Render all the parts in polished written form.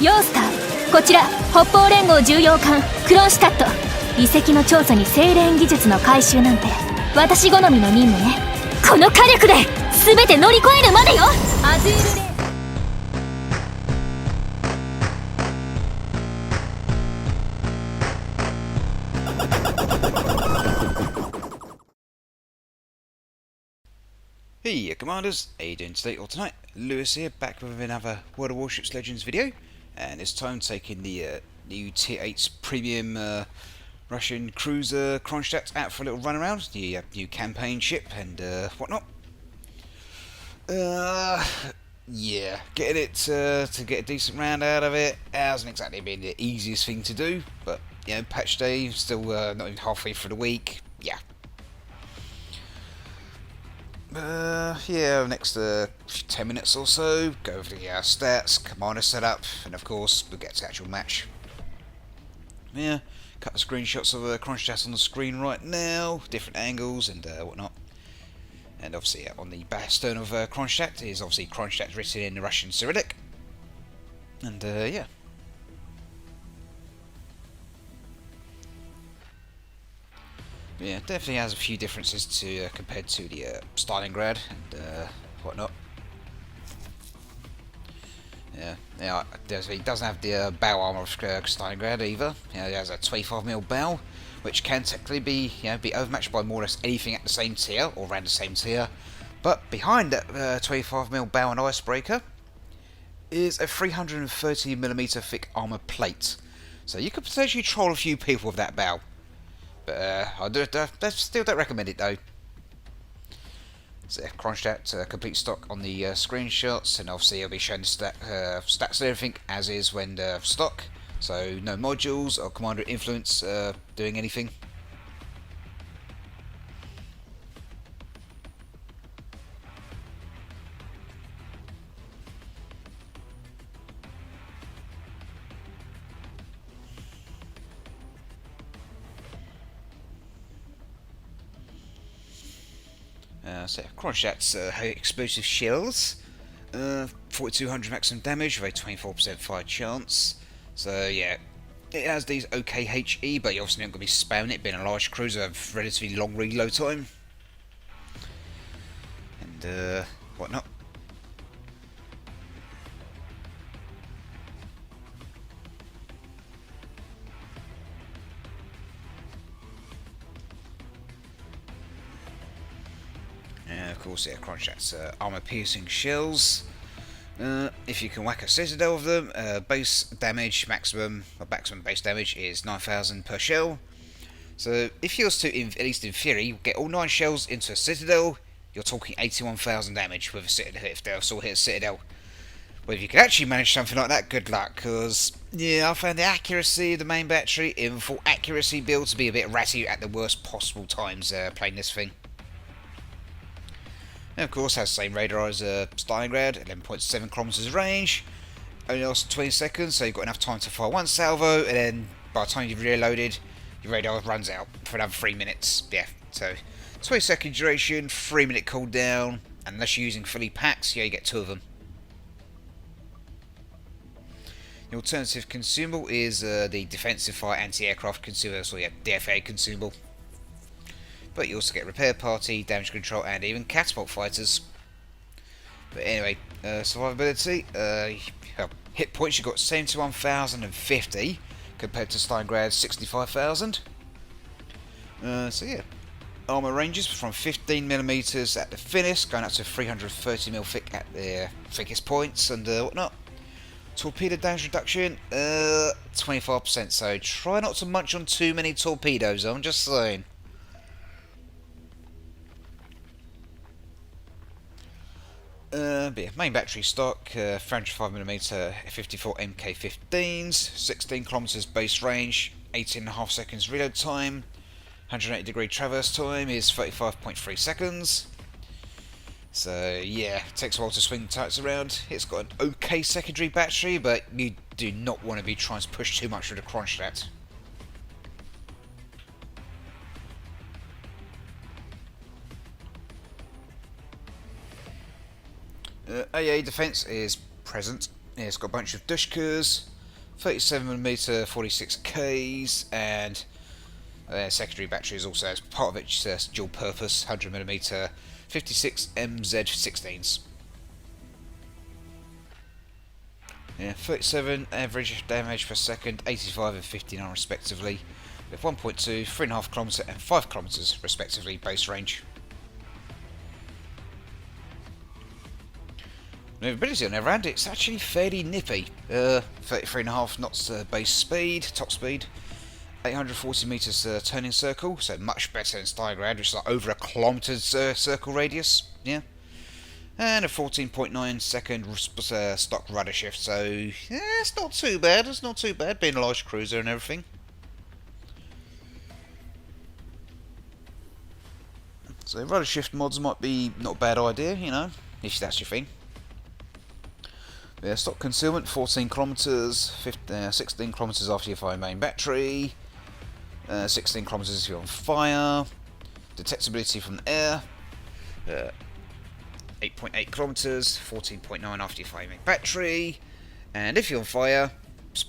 ヨースター、こちら北方連合重要艦クロンシュタット。遺跡の調査に精錬技術の回収なんて私好みの任務ね。この火力で全て乗り越えるまでよ。アズールレHey Commanders, how you doing today or tonight? Lewis here, back with another World of Warships Legends video, and this time taking the new Tier 8 premium Russian cruiser Kronshtadt out for a little run around, the new campaign ship and whatnot. Yeah, getting it to get a decent round out of it hasn't exactly been the easiest thing to do, but you know, patch day, still not even halfway through the week, yeah. Yeah, next 10 minutes or so, go over the stats, commander setup, and of course, we'll get to the actual match. Yeah, couple of screenshots of Kronshtadt on the screen right now, different angles and whatnot. And obviously, on the stern of Kronshtadt is obviously Kronshtadt written in the Russian Cyrillic. And yeah. Yeah, definitely has a few differences to compared to the Stalingrad and whatnot. Yeah, he doesn't have the bow armor of Stalingrad either. You know, he has a 25mm bow, which can technically be be overmatched by more or less anything at the same tier or around the same tier. But behind that 25mm bow and icebreaker is a 330mm thick armor plate, so you could potentially troll a few people with that bow. But I still don't recommend it though. So Kronshtadt complete stock on the screenshots, and obviously I'll be showing the stats and everything as is when stock. So no modules or commander influence doing anything. So Kronstadt's explosive shells, 4200 maximum damage with a 24% fire chance. So yeah, it has these okay HE, but you're obviously not going to be spamming it, being a large cruiser of relatively long reload time. And whatnot. Of course, yeah, Kronstadt's armor-piercing shells. If you can whack a citadel of them, base damage maximum base damage is 9,000 per shell. So if you was to, at least in theory, get all 9 shells into a citadel, you're talking 81,000 damage with a citadel if they all hit a citadel. Well, if you can actually manage something like that, good luck, because yeah, I found the accuracy of the main battery in full accuracy build to be a bit ratty at the worst possible times playing this thing. And of course has the same radar as Stalingrad, 11.7 kilometers range, only lasts 20 seconds, so you've got enough time to fire one salvo, and then by the time you've reloaded, your radar runs out for another 3 minutes. Yeah, so 20-second duration, 3-minute cooldown, unless you're using fully packs, yeah, you get 2 of them. The alternative consumable is the defensive fire anti-aircraft consumable, so yeah, DFA consumable. But you also get repair party, damage control, and even catapult fighters. But anyway, survivability, hit points you've got 71,050 compared to Stalingrad's 65,000. So yeah, armor ranges from 15mm at the thinnest, going up to 330mm thick at the thickest points and whatnot. Torpedo damage reduction, 25%. So try not to munch on too many torpedoes. I'm just saying. But yeah, main battery stock, 305mm 54 MK15s, 16 kilometers base range, 18.5 seconds reload time, 180 degree traverse time is 35.3 seconds. So yeah, it takes a while to swing turrets around. It's got an okay secondary battery, but you do not want to be trying to push too much with the Kronshtadt. AA defense is present. It's got a bunch of Dushkas, 37mm 46Ks, and secondary batteries also as part of its dual purpose 100mm 56 MZ16s. Yeah, 37 average damage per second, 85 and 59 respectively, with 1.2, 3.5km and 5km respectively base range. Maneuverability on the other hand, it's actually fairly nippy. 33.5 knots base speed, top speed, 840 meters turning circle, so much better than Stalingrad, which is like over a kilometer's circle radius. Yeah. And a 14.9 second stock rudder shift, so yeah, it's not too bad. It's not too bad, being a large cruiser and everything. So rudder shift mods might be not a bad idea, you know, if that's your thing. Yeah, stock concealment 14 kilometers, 16 kilometers after you fire main battery, 16 kilometers if you're on fire. Detectability from the air. 8.8 kilometers, 14.9 after you fire main battery, and if you're on fire,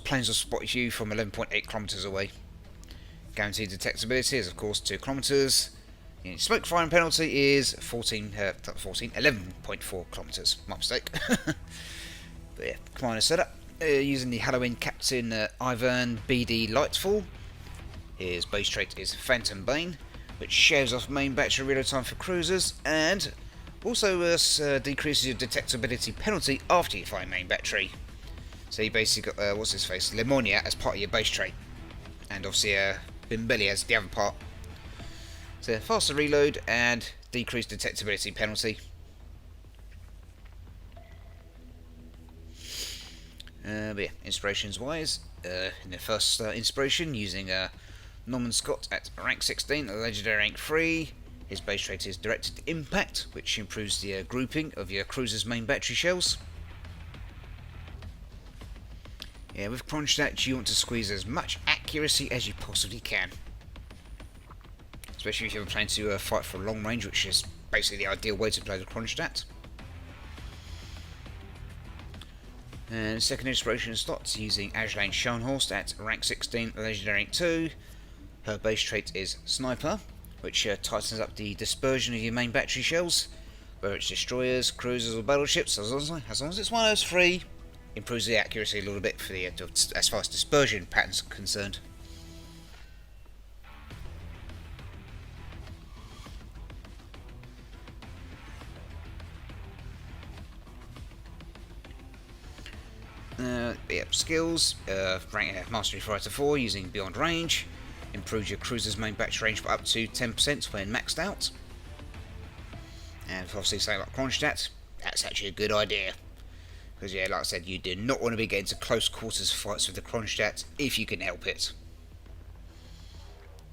planes will spot you from 11.8 kilometers away. Guaranteed detectability is of course 2 kilometers. The smoke firing penalty is 11.4 kilometers. My mistake. But yeah, commander setup using the Halloween Captain Ivan BD Lightfall. His base trait is Phantom Bane, which shaves off main battery reload time for cruisers, and also decreases your detectability penalty after you fire main battery. So you basically got, what's his face, Lemonia as part of your base trait. And obviously Bimbelli as the other part. So faster reload and decreased detectability penalty. But yeah, inspirations wise, in the first inspiration, using Norman Scott at rank 16, legendary rank 3. His base trait is Directed Impact, which improves the grouping of your cruiser's main battery shells. Yeah, with Kronshtadt you want to squeeze as much accuracy as you possibly can. Especially if you're planning to fight for long range, which is basically the ideal way to play the Kronshtadt. And second inspiration slots using Azur Schoenhorst at rank 16, legendary rank 2. Her base trait is Sniper, which tightens up the dispersion of your main battery shells, whether it's destroyers, cruisers or battleships, as long as it's one of those three, improves the accuracy a little bit for the as far as dispersion patterns are concerned. Skills, rank Mastery Fighter 4 using Beyond Range, improves your cruiser's main battery range by up to 10% when maxed out. And obviously something like Kronshtadt, that's actually a good idea. Because yeah, like I said, you do not want to be getting to close quarters fights with the Kronshtadt if you can help it.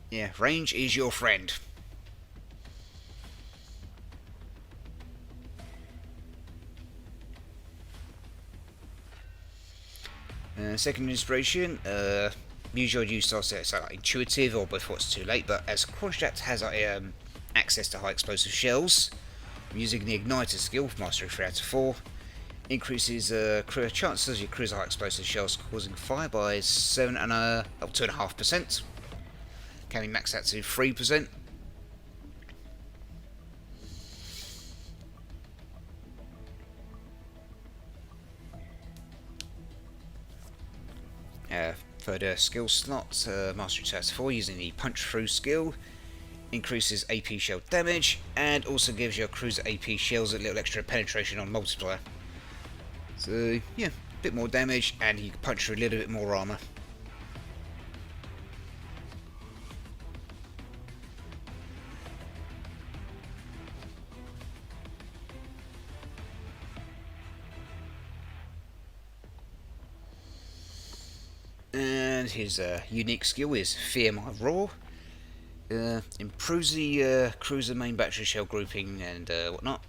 Yeah, range is your friend. Second inspiration, usually I'd use styles that are like intuitive or before it's too late, but as Kronshtadt has access to high explosive shells, I'm using the Igniter skill for Mastery 3 out of 4. Increases chances of your cruiser high explosive shells causing fire by 7 and up 2.5%. Can be maxed out to 3%. Third skill slot, Mastery 2 out of 4 using the Punch Through skill. Increases AP shell damage and also gives your cruiser AP shells a little extra penetration on multiplier. So yeah, a bit more damage and you can punch through a little bit more armour. And his unique skill is Fear My Roar. Improves the cruiser main battery shell grouping and whatnot.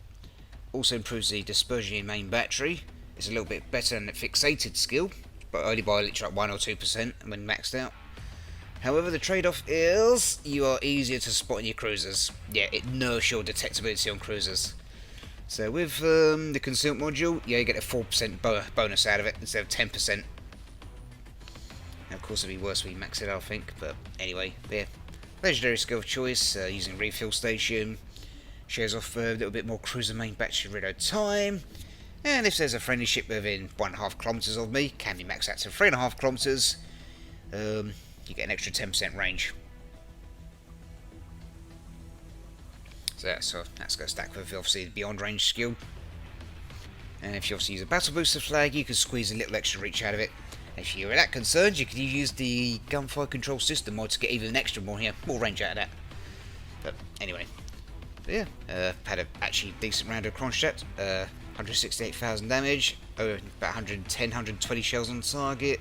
Also improves the dispersion in main battery. It's a little bit better than the fixated skill, but only by literally like 1 or 2% when maxed out. However, the trade-off is you are easier to spot in your cruisers. Yeah, it nerfs your detectability on cruisers. So with the concealment module, yeah, you get a 4% bonus out of it instead of 10%. And of course it'd be worse if we max it out, I think, but anyway, yeah. Legendary skill of choice, using refuel station, shares off a little bit more cruiser main battery reload time, and if there's a friendly ship within 1.5 kilometers of me, can be maxed out to 3.5 kilometers, you get an extra 10% range. So that's going to stack with obviously the beyond range skill. And if you obviously use a battle booster flag, you can squeeze a little extra reach out of it. If you're that concerned, you can use the gunfire control system mod to get even an extra more range out of that. But anyway, yeah, had a actually decent round of Kronshtadt. 168,000 damage, about 110, 120 shells on target.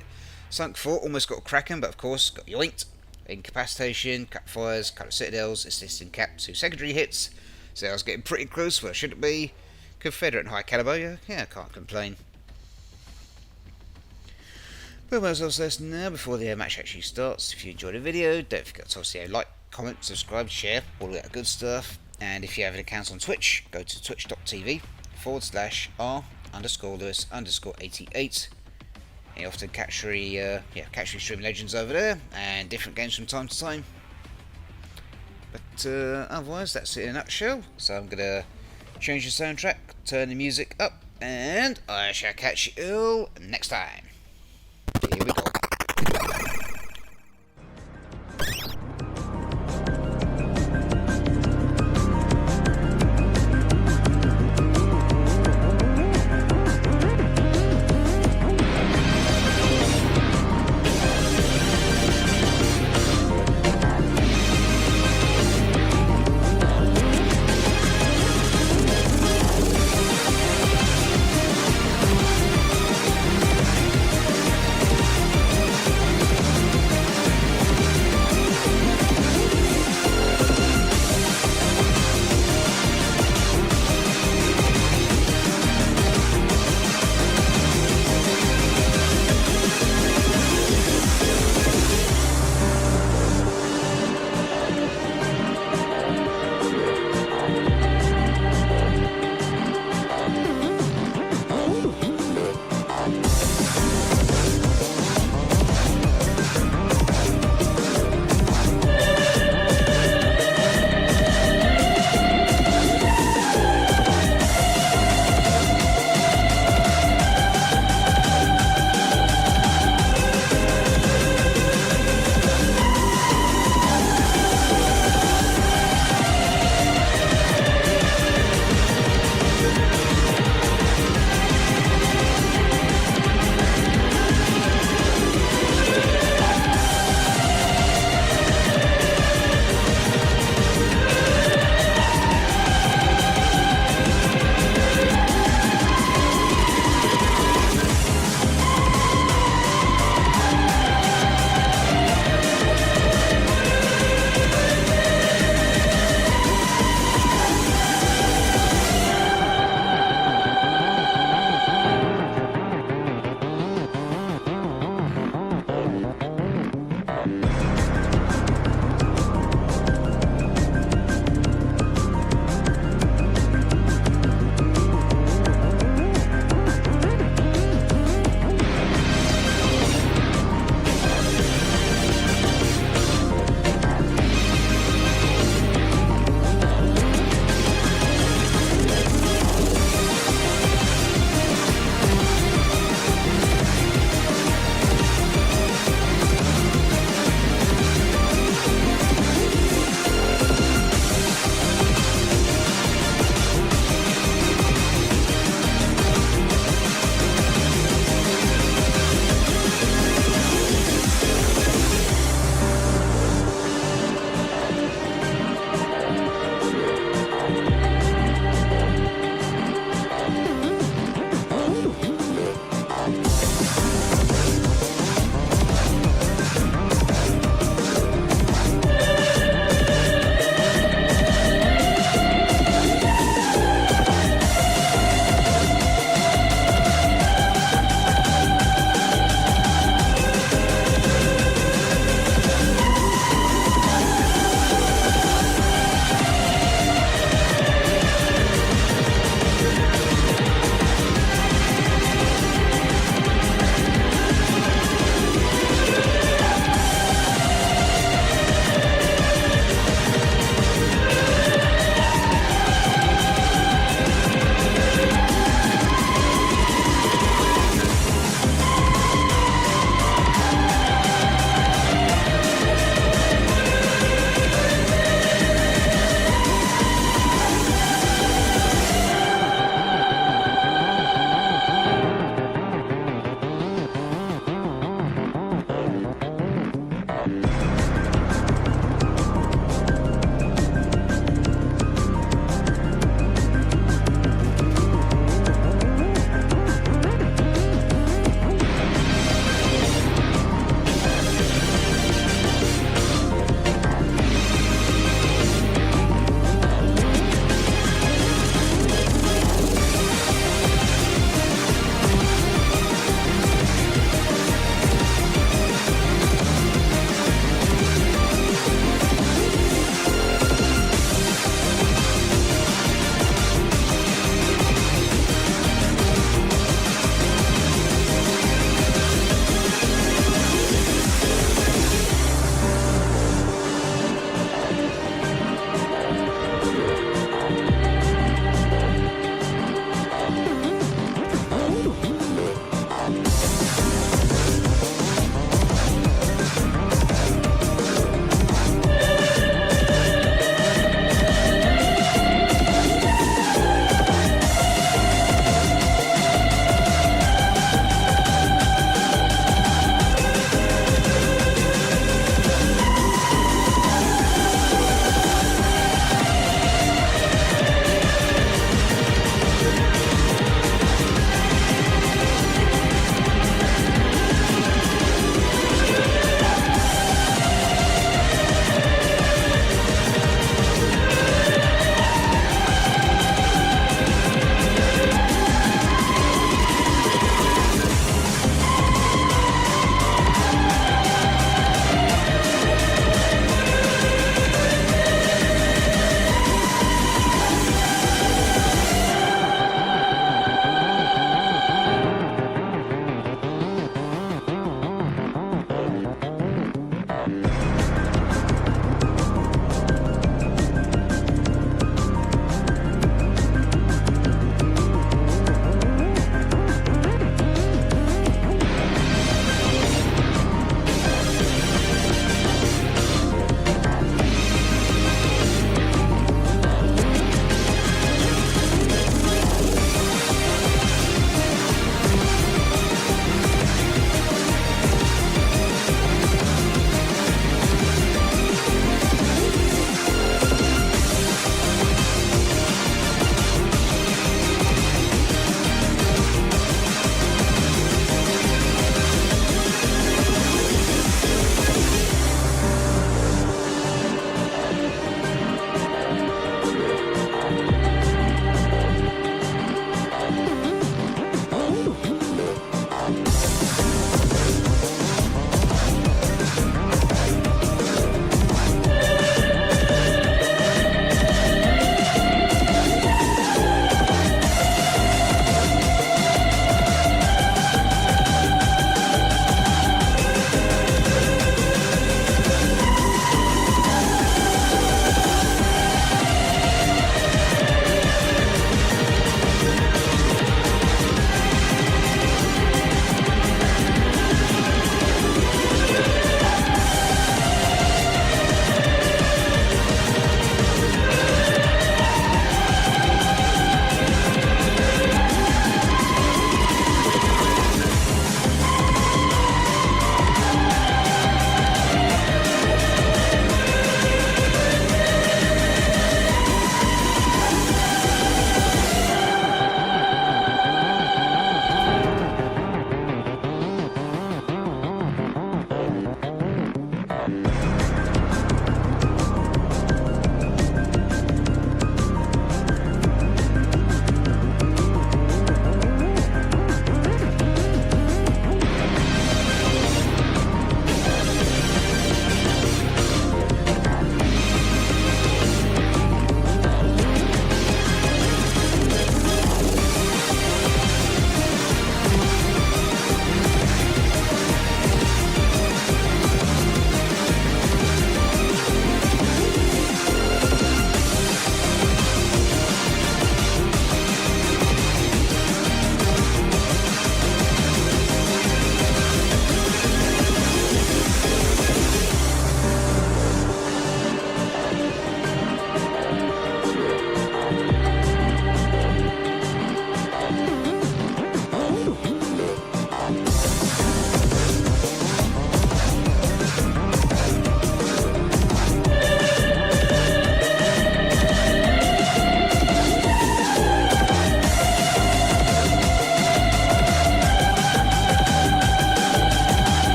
Sunk 4, almost got a Kraken, but of course got yoinked. Incapacitation, cut fires, cut citadels, assisting cap 2 secondary hits. So I was getting pretty close, where should it be? Confederate and high caliber, yeah, can't complain. But as I was saying now, before the match actually starts, if you enjoyed the video, don't forget to obviously like, comment, subscribe, share, all that good stuff. And if you have an account on Twitch, go to twitch.tv/r_Lewis_88. You often catch me stream Legends over there, and different games from time to time. But otherwise, that's it in a nutshell. So I'm going to change the soundtrack, turn the music up, and I shall catch you all next time.